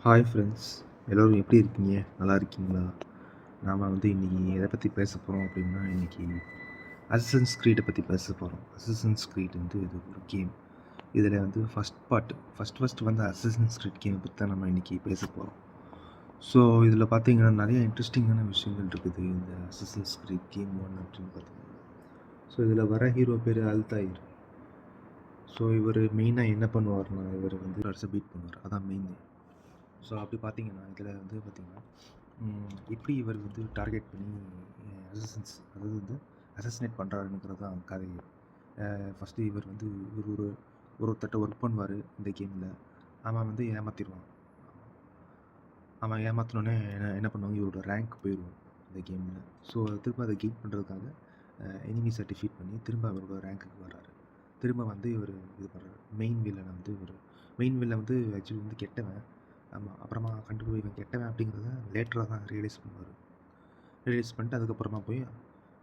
Hi friends, எல்லோரும் எப்படி இருக்கீங்க? நல்லா இருக்கீங்களா? நாம் இன்றைக்கி எதை பற்றி பேச போகிறோம் அப்படின்னா, இன்றைக்கி அசசன்ஸ் க்ரீடை பற்றி பேச போகிறோம். அசசன்ஸ் க்ரீட் இது ஒரு கேம். இதில் ஃபஸ்ட் பார்ட் ஃபஸ்ட்டு அசசன்ஸ் க்ரீட் கேமை பற்றி தான் நம்ம இன்றைக்கி பேச போகிறோம். ஸோ இதில் பார்த்தீங்கன்னா நிறைய இன்ட்ரெஸ்டிங்கான விஷயங்கள் இருக்குது இந்த அசசன்ஸ் க்ரீட் கேம் 1 அப்படின்னு பார்த்தீங்கன்னா. ஸோ இதில் வர ஹீரோ பேர் அல்தாயிர். ஸோ இவர் மெயினாக என்ன பண்ணுவார்னா, இவர் அரசை பீட் பண்ணுவார். அதான் மெயின். ஸோ அப்படி பார்த்தீங்கன்னா இதில் பார்த்தீங்கன்னா எப்படி இவர் டார்கெட் பண்ணி அசசன்ஸ் அதாவது அசசினேட் பண்ணுறாருங்கிறது தான் கதையே. ஃபஸ்ட்டு இவர் இவர் ஒருத்தட்ட ஒர்க் பண்ணுவார் இந்த கேமில். அவன் ஏமாற்றிடுவான். அவன் ஏமாற்றினோடனே என்ன பண்ணுவாங்க, இவரோட ரேங்க் போயிடுவோம் இந்த கேமில். ஸோ திரும்ப அதை கெயின் பண்ணுறதுக்காக எனிமீஸை டிஃபீட் பண்ணி திரும்ப அவரோட ரேங்க்குக்கு வர்றாரு. திரும்ப இவர் இது பண்ணுறாரு. மெயின் வில்லனை மெயின் வில்ல ஆக்சுவலி கெட்டவன். ஆமாம், அப்புறமா கண்டுபிடி இவன் கெட்டவன் அப்படிங்கிறத லேட்டராக தான் ரியலைஸ் பண்ணுவார். ரியலைஸ் பண்ணிட்டு அதுக்கப்புறமா போய்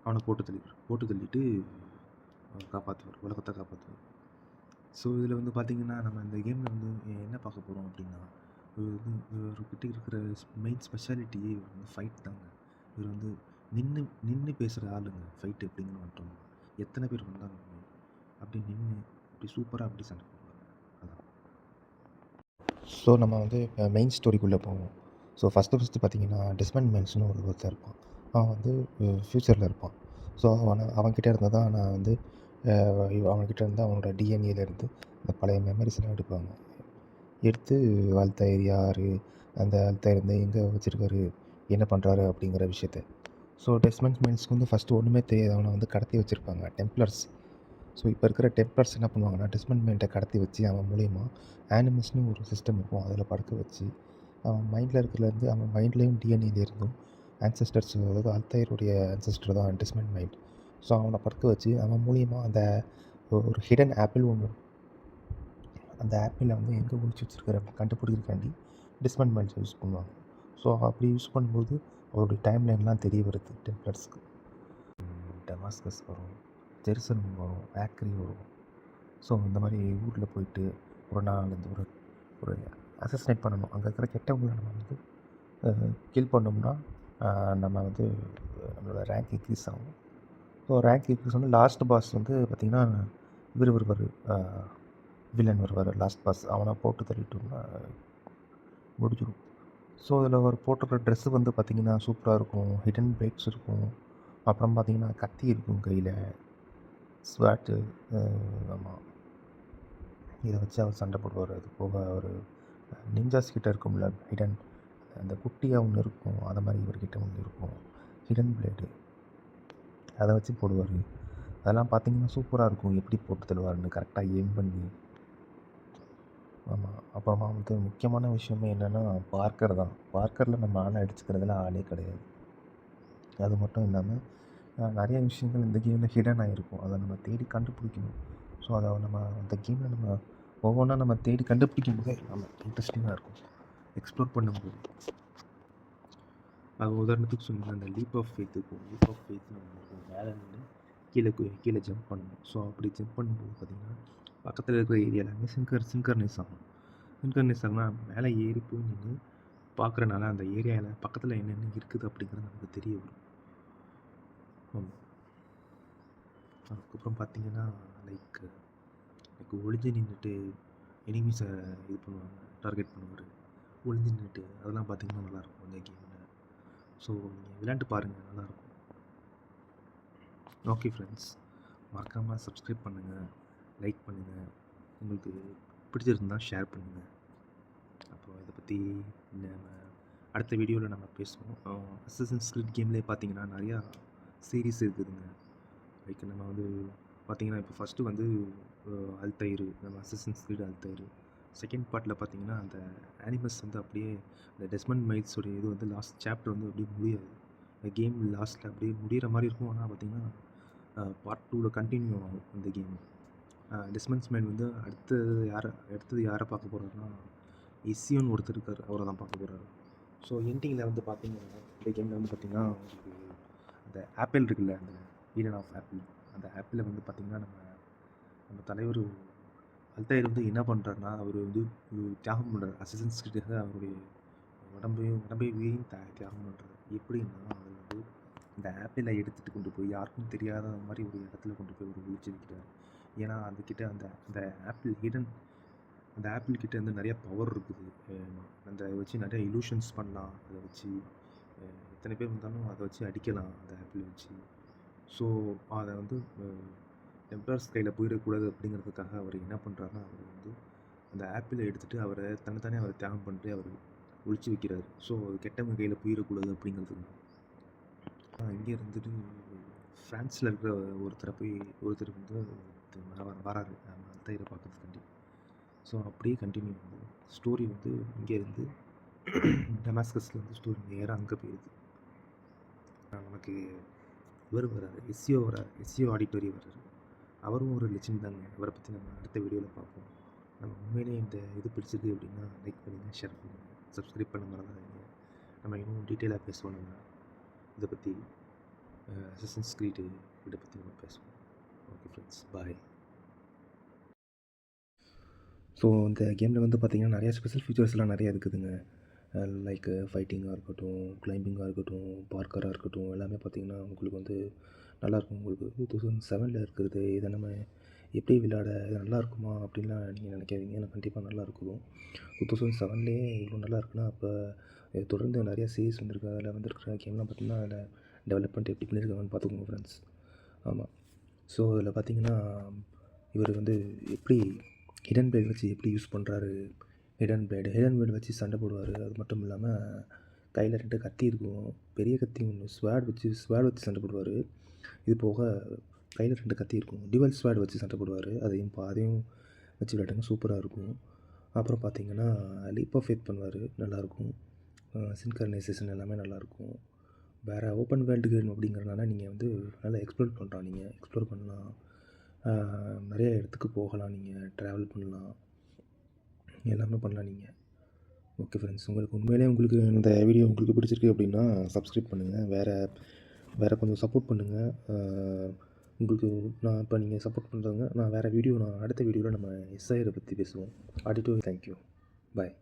அவனை போட்டு தள்ளிட்டு காப்பாற்றுவார், உலகத்தை காப்பாற்றுவார். ஸோ இதில் பார்த்தீங்கன்னா நம்ம இந்த கேமில் என்ன பார்க்க போகிறோம் அப்படின்னா, இவர்கிட்ட இருக்கிற மெயின் ஸ்பெஷாலிட்டியே ஃபைட் தாங்க. இவர் நின்று பேசுகிற ஆளுங்க. ஃபைட்டு அப்படிங்கிற மட்டும் எத்தனை பேர் வந்தாலும் அப்படி நின்று அப்படி சூப்பராக அப்படி சண்டை போடுவாங்க. அதான். ஸோ நம்ம மெயின் ஸ்டோரிக்குள்ளே போவோம். ஸோ ஃபஸ்ட்டு பார்த்தீங்கன்னா டெஸ்மண்ட் மைல்ஸ்னு ஒருத்தர் இருப்பான். அவன் ஃப்யூச்சரில் இருப்பான். ஸோ அவன்கிட்ட இருந்து தான் நான் அவன்கிட்ட இருந்து அவனோட டிஎன்ஏலேருந்து இந்த பழைய மெமரிஸ்லாம் எடுப்பாங்க. எடுத்து அல்தாயிர் யார், அந்த அல்தாயிர் எங்கே வச்சுருக்காரு, என்ன பண்ணுறாரு அப்படிங்கிற விஷயத்த. ஸோ டெஸ்மண்ட் மைல்ஸ்க்கு ஃபஸ்ட்டு ஒன்றுமே தெரியாது. அவனை கடத்தி வச்சுருப்பாங்க டெம்ப்ளர்ஸ். ஸோ இப்போ இருக்கிற டெம்ப்ளர்ஸ் என்ன பண்ணுவாங்கன்னா, டெஸ்மண்ட் மைண்டை கடத்தி வச்சு அவன் மூலிமா ஆனிமஸ்னு ஒரு சிஸ்டம் இருக்கும், அதில் படுக்க வச்சு அவன் மைண்டில் இருக்கிறதுலேருந்து அவன் மைண்ட்லேயும் டிஎன்ஏலேருந்தும் ஆன்செஸ்டர்ஸ், அதாவது அல்தாயிரோடைய ஆன்செஸ்டர் தான் டெஸ்மண்ட் மைண்ட். ஸோ அவனை படுக்க வச்சு அவன் மூலிமா அந்த ஒரு ஹிடன் ஆப்பிள் ஒன்று, அந்த ஆப்பிளை எங்கே ஒழிச்சு வச்சுருக்காரு அப்படின்னு கண்டுபிடிக்கிறக்காண்டி டெஸ்மண்ட் மைண்ட்ஸை யூஸ் பண்ணுவாங்க. ஸோ அப்படி யூஸ் பண்ணும்போது அவருடைய டைம் லைன்லாம் தெரிய வருது டெம்ப்ளர்ஸ்க்கு. டமாஸ்கஸ் வரும், ஜெருசலம் வரும், ஆக்ரி வரும். ஸோ இந்த மாதிரி ஊரில் போயிட்டு ஒரு நாள் ஒரு அசசினேட் பண்ணணும். அங்கே இருக்கிற கெட்டவங்களை நம்ம கில் பண்ணோம்னா நம்ம நம்மளோட ரேங்க் இன்க்ரீஸ் ஆகும். ஸோ ரேங்க் இன்க்ரீஸ் ஆனால் லாஸ்ட் பாஸ் பார்த்திங்கன்னா இவர் வருவார், வில்லன் வருவார். லாஸ்ட் பாஸ் அவனை போட்டு தள்ளிட்டோம்னா முடிஞ்சிடும். ஸோ அதில் அவர் போட்டிருக்கிற ட்ரெஸ்ஸு பார்த்திங்கன்னா சூப்பராக இருக்கும். ஹிடன் பிளேட்ஸ் இருக்கும். அப்புறம் பார்த்திங்கன்னா கத்தி இருக்கும் கையில், ஸ்வாட்டு. ஆமாம், இதை வச்சு அவர் சண்டை போடுவார். அது போக அவர் நிஞ்சாஸ் கிட்டே இருக்கும்ல ஹிடன், அந்த குட்டியாக ஒன்று இருக்கும், அதை மாதிரி இவர்கிட்ட ஒன்று இருக்கும் ஹிடன் பிளேடு, அதை வச்சு போடுவார். அதெல்லாம் பார்த்திங்கன்னா சூப்பராக இருக்கும். எப்படி போட்டு தருவார்னு கரெக்டாக எய்ம் பண்ணி. ஆமாம். அப்புறமா முக்கியமான விஷயமே என்னென்னா பார்க்கர் தான். பார்க்கரில் நம்ம ஆளை அடிச்சுக்கிறதுல ஆளே கிடையாது. அது மட்டும் இல்லாமல் நிறைய விஷயங்கள் இந்த கேமில் ஹிடன் ஆகிருக்கும். அதை நம்ம தேடி கண்டுபிடிக்கணும். ஸோ அதை நம்ம அந்த கேமில் நம்ம ஒவ்வொன்றா நம்ம தேடி கண்டுபிடிக்கும் போதே நம்ம இன்ட்ரெஸ்டிங்காக இருக்கும் எக்ஸ்ப்ளோர் பண்ணும்போது. அது உதாரணத்துக்கு சொன்னீங்கன்னா அந்த லீப் ஆஃப் ஃபெய்த் இருக்கும். லீப் ஆஃப் ஃபெய்த்னு ஒன்று இருக்கும். மேலே நின்று கீழே ஜம்ப் பண்ணணும். ஸோ அப்படி ஜம்ப் பண்ணும்போது பார்த்திங்கன்னா பக்கத்தில் இருக்கிற ஏரியாவில் சிங்கர்னைஸ் ஆகும். சிங்கர்னைஸ் ஆகுனா மேலே ஏறி போய் நின்று பார்க்குறனால அந்த ஏரியாவில் பக்கத்தில் என்னென்ன இருக்குது அப்படிங்கிறது நமக்கு தெரிய வரும். ஆமாம். அதுக்கப்புறம் பார்த்திங்கன்னா லைக் ஒளிஞ்சு நின்றுட்டு எனிமீஸை இது பண்ணுவாங்க, டார்கெட் பண்ணுவார். ஒளிஞ்சு நின்றுட்டு அதெல்லாம் பார்த்திங்கன்னா நல்லாயிருக்கும் இந்த கேமில். ஸோ நீங்கள் விளையாண்டு பாருங்கள், நல்லாயிருக்கும். ஓகே ஃப்ரெண்ட்ஸ், மறக்காமல் சப்ஸ்கிரைப் பண்ணுங்கள், லைக் பண்ணுங்கள், உங்களுக்கு பிடிச்சிருந்தால் ஷேர் பண்ணுங்கள். அப்புறம் இதை பற்றி நம்ம அடுத்த வீடியோவில் நம்ம பேசுவோம். அசசன்ஸ் க்ரீட் கேம்லேயே பார்த்திங்கன்னா நிறையா சீரீஸ் இருக்குதுங்க. லைக் நம்ம பார்த்திங்கன்னா இப்போ ஃபஸ்ட்டு அல்தாயிர், நம்ம அசசன்ஸ் க்ரீட் அல்தாயிர். செகண்ட் பார்ட்டில் பார்த்திங்கன்னா அந்த ஆனிமஸ் அப்படியே இந்த டெஸ்மண்ட் மைல்ஸோடைய இது லாஸ்ட் சாப்டர் அப்படியே முடியாது. இந்த கேம் லாஸ்ட்டில் அப்படியே முடிகிற மாதிரி இருக்கும். ஆனால் பார்த்திங்கன்னா பார்ட் 2ல் கண்டினியூ ஆகும் இந்த கேம். டெஸ்மண்ட் மைல் அடுத்தது யாரை பார்க்க போகிறாருன்னா இசியோன்னு ஒருத்தர் இருக்கார், அவரை தான் பார்க்க போகிறாரு. ஸோ எண்டிங்கில் பார்த்திங்கன்னா இந்த கேமில் பார்த்திங்கன்னா அந்த ஆப்பிள் இருக்குல்ல, அந்த ஈடன் ஆஃப் ஆப்பிள், அந்த ஆப்பிளை பார்த்திங்கன்னா நம்ம தலைவர் அல்தாயிர் வந்து என்ன பண்ணுறாருன்னா, அவர் வந்து தியாகம் பண்ணுறாரு. அசசின்ஸ் கிரீடுக்காக அவருடைய உடம்பையும் உயிரையும் தியாகம் பண்ணுறாரு. எப்படின்னா, அவர் வந்து இந்த ஆப்பிளை எடுத்துகிட்டு கொண்டு போய் யாருக்கும் தெரியாத மாதிரி ஒரு இடத்துல கொண்டு போய் ஒரு ஒளிச்சு வைக்கிறார். ஏன்னா அந்த அந்த ஆப்பிள் ஹிடன் அந்த ஆப்பிள் கிட்ட வந்து நிறைய பவர் இருக்குது. அதை வச்சு நிறைய இலூஷன்ஸ் பண்ணலாம். அதை வச்சு எத்தனை பேர் இருந்தாலும் அதை வச்சு அடிக்கலாம் அந்த ஆப்பிளை வச்சு. ஸோ அதை வந்து எம்ப்ரர்ஸ் கையில் போயிடக்கூடாது அப்படிங்கிறதுக்காக அவர் என்ன பண்ணுறாருன்னா, அவர் வந்து அந்த ஆப்பிளை எடுத்துகிட்டு அவரை தன்னைத்தானே அவரை தியாகம் பண்ணிட்டு அவர் ஒளிச்சு வைக்கிறாரு. ஸோ அது கெட்டவங்க கையில் போயிடக்கூடாது அப்படிங்கிறதுக்கு. இங்கே இருந்துட்டு ஃப்ரான்ஸில் இருக்கிற ஒருத்தர் வந்து வராரு அல்தாயிரை பார்க்கறதுக்காண்டி. ஸோ அப்படியே கண்டினியூ ஆகுது ஸ்டோரி. வந்து இங்கேருந்து டமாஸ்கஸ்லேருந்து ஸ்டோரி நேராக அங்கே போயிடுது. நமக்கு இவர் வராரு, எஸ்சிஓ ஆடிட்டோரி வர்றாரு. அவரும் ஒரு லெஜெண்ட் தாங்க. அவரை பற்றி நம்ம அடுத்த வீடியோவில் பார்ப்போம். நம்ம உண்மையிலே இந்த இது பிடிச்சிருக்கு அப்படின்னா லைக் பண்ணுங்கள், ஷேர் பண்ணுங்கள், சப்ஸ்கிரைப் பண்ண மறந்துடாதீங்க. நம்ம இன்னும் டீட்டெயிலாக பேசுவோம். நம்ம இதை பற்றி அசசின்ஸ் கிரீட் இதை பற்றி நம்ம பேசுவோம். ஓகே ஃப்ரெண்ட்ஸ், பாய். ஸோ இந்த கேமில் வந்து பார்த்திங்கன்னா நிறையா ஸ்பெஷல் ஃபீச்சர்ஸ்லாம் நிறையா இருக்குதுங்க. லைக் ஃபைட்டிங்காக இருக்கட்டும், கிளைம்பிங்காக இருக்கட்டும், பார்க்கராக இருக்கட்டும், எல்லாமே பார்த்திங்கன்னா உங்களுக்கு வந்து நல்லாயிருக்கும். உங்களுக்கு 2007 இருக்கிறது இதை நம்ம எப்படி விளையாட இது நல்லா இருக்குமா அப்படின்லாம் நீங்கள் நினைக்காதீங்க. ஏன்னா கண்டிப்பாக நல்லாயிருக்கும். 2007 இவ்வளோ நல்லா இருக்குன்னா அப்போ தொடர்ந்து நிறையா சீரீஸ் வந்திருக்கு. அதில் வந்துருக்கிற கேம்லாம் பார்த்திங்கன்னா அதில் டெவலப்மெண்ட் எப்படி பண்ணியிருக்காங்கன்னு பார்த்துக்கோங்க ஃப்ரெண்ட்ஸ். ஆமாம். ஸோ அதில் பார்த்திங்கன்னா இவர் வந்து எப்படி ஹிடன் பிளேட் வச்சு எப்படி யூஸ் பண்ணுறாரு. ஹிடன் பிளேடு வச்சு சண்டை போடுவார். அது மட்டும் இல்லாமல் கையில் 2 கத்தி இருக்கும். பெரிய கத்தி ஒன்று ஸ்வாட் வச்சு சண்டை போடுவார். இது போக கையில் 2 கத்தி இருக்கும். டிவல் ஸ்வாட் வச்சு சண்டை போடுவார். அதையும் வச்சு விளையாடுங்க, சூப்பராக இருக்கும். அப்புறம் பார்த்திங்கன்னா லீப் ஆஃப் ஃபேத் பண்ணுவார், நல்லாயிருக்கும். சின்கர்னைசேஷன் எல்லாமே நல்லாயிருக்கும். வேறு ஓப்பன் வேர்ல்டு கேம் அப்படிங்கிறனால நீங்கள் வந்து நல்லா எக்ஸ்ப்ளோர் பண்ணலாம். நிறைய இடத்துக்கு போகலாம், நீங்கள் ட்ராவல் பண்ணலாம், எல்லாமே பண்ணலாம் நீங்கள். ஓகே ஃப்ரெண்ட்ஸ், உங்களுக்கு இந்த வீடியோ உங்களுக்கு பிடிச்சிருக்கு அப்படின்னா சப்ஸ்கிரைப் பண்ணுங்கள். வேறு கொஞ்சம் சப்போர்ட் பண்ணுங்கள். உங்களுக்கு நான் இப்போ நீங்கள் சப்போர்ட் பண்ணுறதுங்க. நான் அடுத்த வீடியோவில் நம்ம எஸ்ஐஆரை பற்றி பேசுவோம். ஆடிட்டோ. தேங்க்யூ. பாய்.